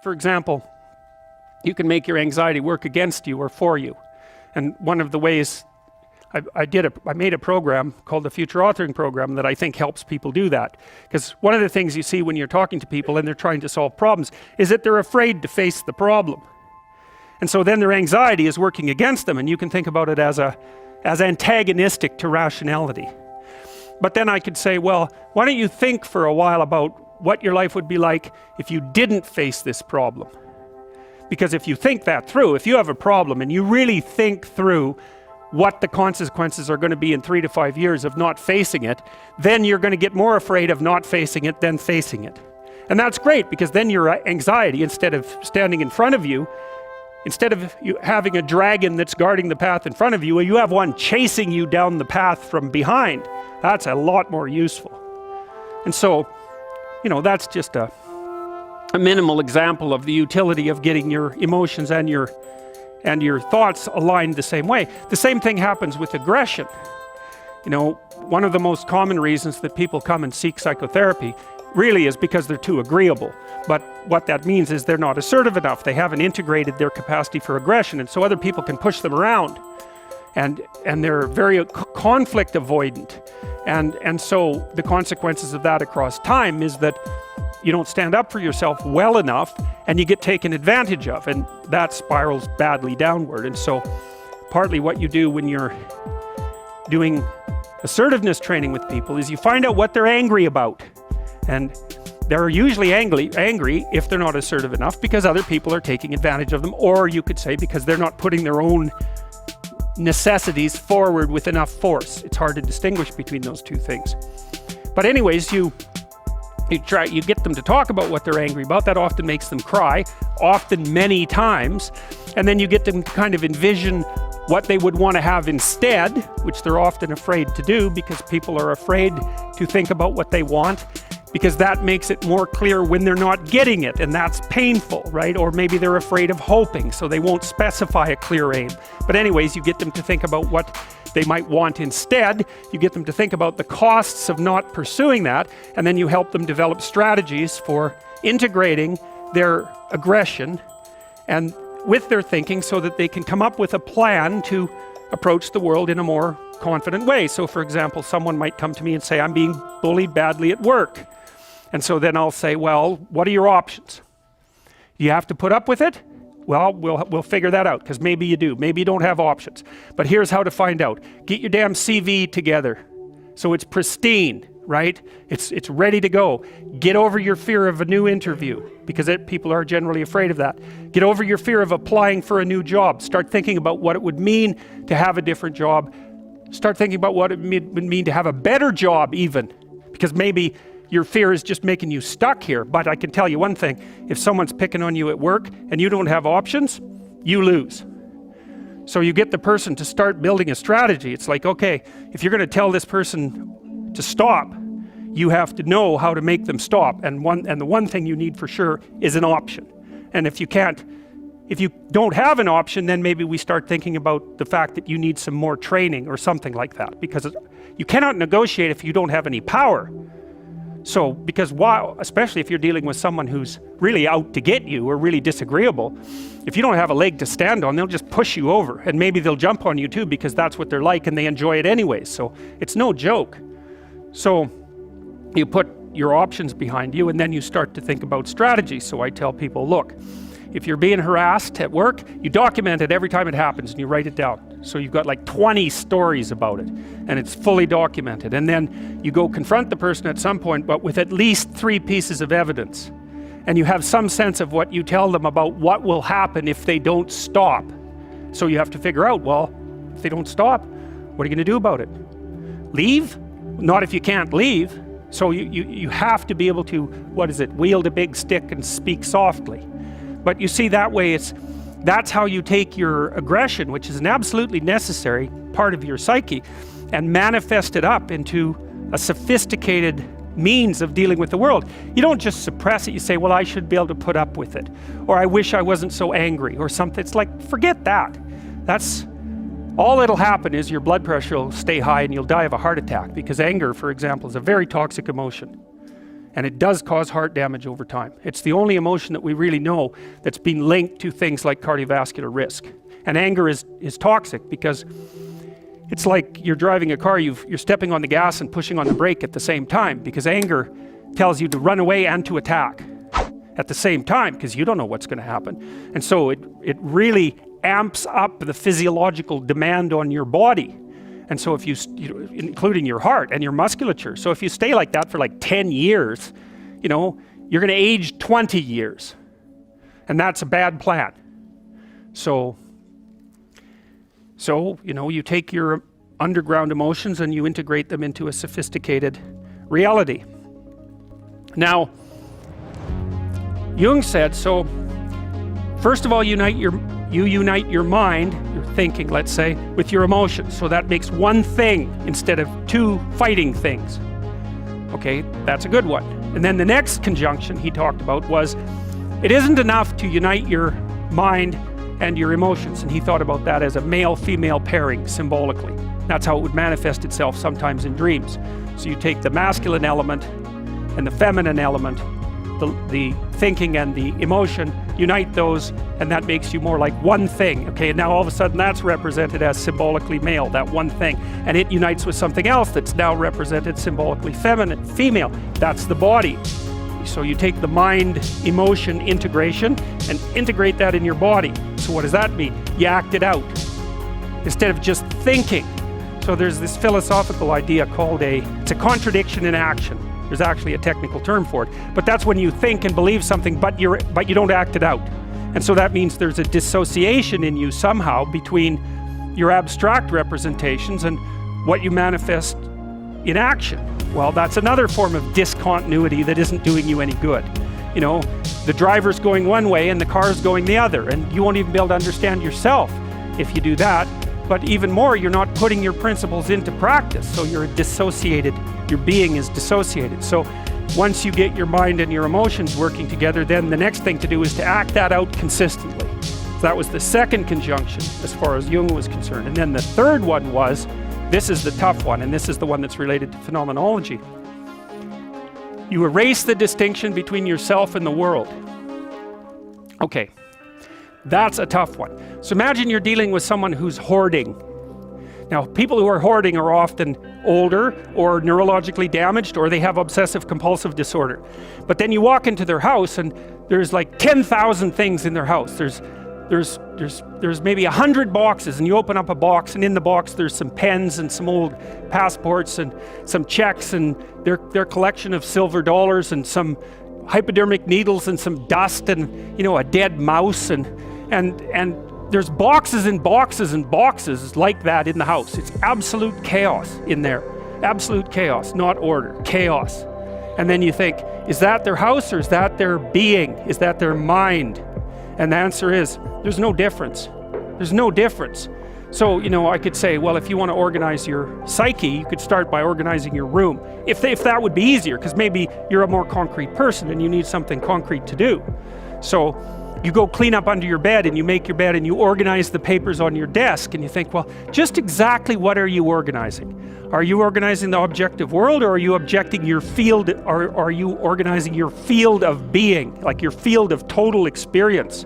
For example, you can make your anxiety work against you or for you. And one of the ways I made a program called the Future Authoring Program that I think helps people do that. Because one of the things you see when you're talking to people and they're trying to solve problems is that they're afraid to face the problem. And so then their anxiety is working against them, and you can think about it as antagonistic to rationality. But then I could say, well, why don't you think for a while about what your life would be like if you didn't face this problem? Because if you think that through, if you have a problem and you really think through what the consequences are going to be in 3 to 5 years of not facing it, then you're going to get more afraid of not facing it than facing it. And that's great, because then your anxiety, instead of standing in front of you, instead of you having a dragon that's guarding the path in front of you, you have one chasing you down the path from behind. That's a lot more useful. And so, that's just a minimal example of the utility of getting your emotions and your thoughts aligned the same way. The same thing happens with aggression. One of the most common reasons that people come and seek psychotherapy really is because they're too agreeable. But what that means is they're not assertive enough. They haven't integrated their capacity for aggression, and so other people can push them around. And they're very conflict avoidant. And so the consequences of that across time is that you don't stand up for yourself well enough, and you get taken advantage of, and that spirals badly downward. And so partly what you do when you're doing assertiveness training with people is you find out what they're angry about. And they're usually angry if they're not assertive enough because other people are taking advantage of them, or you could say because they're not putting their own necessities forward with enough force. It's hard to distinguish between those two things. But anyways, you get them to talk about what they're angry about. That often makes them cry, often many times. And then you get them to kind of envision what they would want to have instead, which they're often afraid to do because people are afraid to think about what they want, because that makes it more clear when they're not getting it, and that's painful, right? Or maybe they're afraid of hoping, so they won't specify a clear aim. But anyways, you get them to think about what they might want instead. You get them to think about the costs of not pursuing that, and then you help them develop strategies for integrating their aggression and with their thinking so that they can come up with a plan to approach the world in a more confident way. So for example, someone might come to me and say, I'm being bullied badly at work. And so then I'll say, well, what are your options? You have to put up with it? Well, we'll figure that out, because maybe you do. Maybe you don't have options. But here's how to find out. Get your damn CV together so it's pristine, right? It's ready to go. Get over your fear of a new interview, because people are generally afraid of that. Get over your fear of applying for a new job. Start thinking about what it would mean to have a different job. Start thinking about what it would mean to have a better job even, because maybe your fear is just making you stuck here. But I can tell you one thing, if someone's picking on you at work and you don't have options, you lose. So you get the person to start building a strategy. It's like, okay, if you're going to tell this person to stop, you have to know how to make them stop. And the one thing you need for sure is an option. And if you don't have an option, then maybe we start thinking about the fact that you need some more training or something like that, because you cannot negotiate if you don't have any power. So, because especially if you're dealing with someone who's really out to get you or really disagreeable, if you don't have a leg to stand on, they'll just push you over, and maybe they'll jump on you too, because that's what they're like and they enjoy it anyways. So it's no joke. So you put your options behind you, and then you start to think about strategy. So I tell people, look, if you're being harassed at work, you document it every time it happens and you write it down. So you've got like 20 stories about it, and it's fully documented. And then you go confront the person at some point, but with at least 3 pieces of evidence. And you have some sense of what you tell them about what will happen if they don't stop. So you have to figure out, well, if they don't stop, what are you going to do about it? Leave? Not if you can't leave. So you have to be able to, wield a big stick and speak softly. But you see, that way that's how you take your aggression, which is an absolutely necessary part of your psyche, and manifest it up into a sophisticated means of dealing with the world. You don't just suppress it. You say, well, I should be able to put up with it, or I wish I wasn't so angry, or something. It's like, forget that. That's all that'll happen is your blood pressure will stay high and you'll die of a heart attack, because anger, for example, is a very toxic emotion. And it does cause heart damage over time. It's the only emotion that we really know that's been linked to things like cardiovascular risk. And anger is toxic because it's like you're driving a car, you're stepping on the gas and pushing on the brake at the same time, because anger tells you to run away and to attack at the same time, because you don't know what's going to happen. And so it really amps up the physiological demand on your body. And so if you including your heart and your musculature. So if you stay like that for like 10 years, you know, you're going to age 20 years. And that's a bad plan. So, you know, you take your underground emotions and you integrate them into a sophisticated reality. Now, Jung said, so first of all, you unite your mind, your thinking, let's say, with your emotions. So that makes one thing instead of two fighting things. Okay, that's a good one. And then the next conjunction he talked about was, it isn't enough to unite your mind and your emotions. And he thought about that as a male-female pairing symbolically. That's how it would manifest itself sometimes in dreams. So you take the masculine element and the feminine element, the thinking and the emotion, unite those, and that makes you more like one thing. Okay, and now all of a sudden that's represented as symbolically male, that one thing, and it unites with something else that's now represented symbolically feminine, female. That's the body. So you take the mind emotion integration and integrate that in your body. So what does that mean? You act it out instead of just thinking. So there's this philosophical idea called it's a contradiction in action. There's actually a technical term for it, but that's when you think and believe something, but you don't act it out. And so that means there's a dissociation in you somehow between your abstract representations and what you manifest in action. Well, that's another form of discontinuity that isn't doing you any good. You know, the driver's going one way and the car's going the other, and you won't even be able to understand yourself if you do that. But even more, you're not putting your principles into practice, so you're dissociated. Your being is dissociated. So once you get your mind and your emotions working together, then the next thing to do is to act that out consistently. So that was the second conjunction as far as Jung was concerned. And then the third one was, this is the tough one, and this is the one that's related to phenomenology. You erase the distinction between yourself and the world. Okay, that's a tough one. So imagine you're dealing with someone who's hoarding. Now, people who are hoarding are often older or neurologically damaged, or they have obsessive compulsive disorder. But then you walk into their house and there's like 10,000 things in their house. There's maybe 100 boxes, and you open up a box, and in the box there's some pens and some old passports and some checks and their collection of silver dollars and some hypodermic needles and some dust and, you know, a dead mouse and there's boxes and boxes and boxes like that in the house. It's absolute chaos in there. Absolute chaos, not order, chaos. And then you think, is that their house or is that their being? Is that their mind? And the answer is, there's no difference. There's no difference. So, you know, I could say, well, if you want to organize your psyche, you could start by organizing your room. If that would be easier, because maybe you're a more concrete person and you need something concrete to do. So you go clean up under your bed and you make your bed and you organize the papers on your desk, and you think, well, just exactly what are you organizing? Are you organizing the objective world, or are you objecting your field, or are you organizing your field of being, like your field of total experience?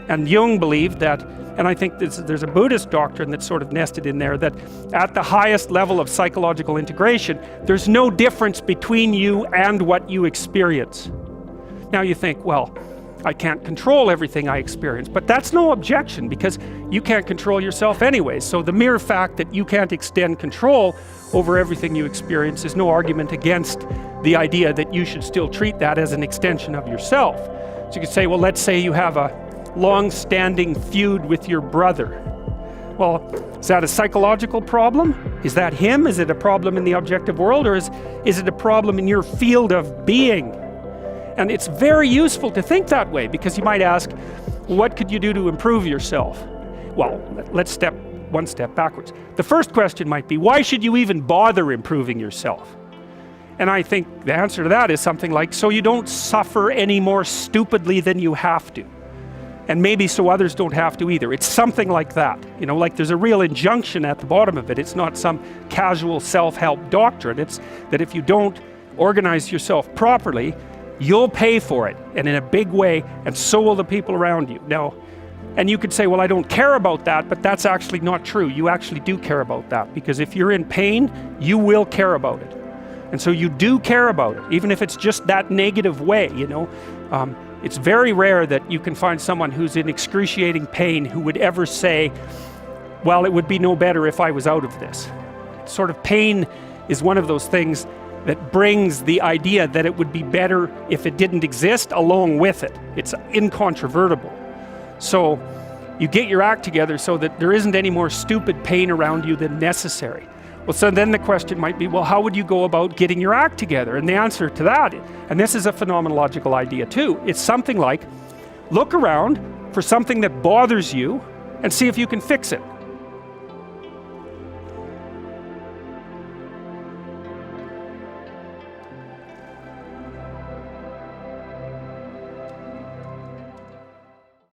And Jung believed that, and I think there's a Buddhist doctrine that's sort of nested in there, that at the highest level of psychological integration, there's no difference between you and what you experience. Now you think, well, I can't control everything I experience, but that's no objection, because you can't control yourself anyway. So the mere fact that you can't extend control over everything you experience is no argument against the idea that you should still treat that as an extension of yourself. So you could say, well, let's say you have a long-standing feud with your brother. Well, is that a psychological problem? Is that him? Is it a problem in the objective world, or is it a problem in your field of being? And it's very useful to think that way, because you might ask, what could you do to improve yourself? Well, let's step one step backwards. The first question might be, why should you even bother improving yourself? And I think the answer to that is something like, so you don't suffer any more stupidly than you have to. And maybe so others don't have to either. It's something like that. You know, like there's a real injunction at the bottom of it. It's not some casual self-help doctrine. It's that if you don't organize yourself properly, you'll pay for it, and in a big way, and so will the people around you. Now, and you could say, well, I don't care about that, but that's actually not true. You actually do care about that, because if you're in pain, you will care about it. And so you do care about it, even if it's just that negative way, you know. It's very rare that you can find someone who's in excruciating pain who would ever say, well, it would be no better if I was out of this. Sort of pain is one of those things that brings the idea that it would be better if it didn't exist along with it. It's incontrovertible. So you get your act together so that there isn't any more stupid pain around you than necessary. Well, so then the question might be, well, how would you go about getting your act together? And the answer to that, and this is a phenomenological idea too, it's something like, look around for something that bothers you and see if you can fix it.